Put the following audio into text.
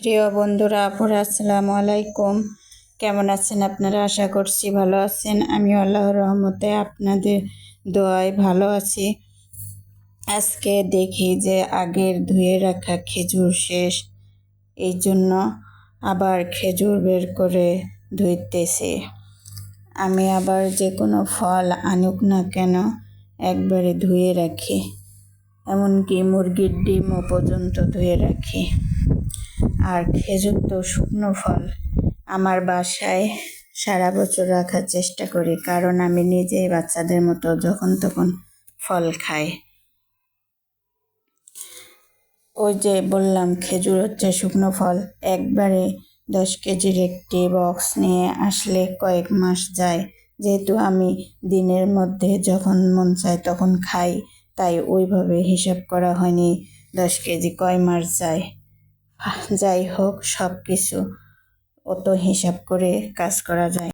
প্রিয় বন্ধুরা আপুরা আসসালামু আলাইকুম। কেমন আছেন আপনারা? আশা করছি ভালো আছেন। আমি আল্লাহর রহমতে আপনাদের দোয়ায় ভালো আছি। আজকে দেখি যে আগের ধুয়ে রাখা খেজুর শেষ, এই জন্য আবার খেজুর বের করে ধুইতেছি। আমি আবার যে কোনো ফল আনুক না কেন একবারে ধুয়ে রাখি, এমনকি মুরগির ডিমও পর্যন্ত ধুয়ে রাখি। আর খেজুর তো শুকনো ফল, আমার বাসায় সারা বছর রাখার চেষ্টা করি, কারণ আমি নিজেই বাচ্চাদের মতো যখন তখন ফল খাই। ওই যে বললাম খেজুর হচ্ছে শুকনো ফল, একবারে 10 কেজির একটি বক্স নিয়ে আসলে কয়েক মাস যায়। যেহেতু আমি দিনের মধ্যে যখন মন চায় তখন খাই, তাই ওইভাবে হিসাব করা হয়নি 10 কেজি কয় মাস যায়। যাই হোক, সব কিছু অত হিসাব করে কাজ করা যায়।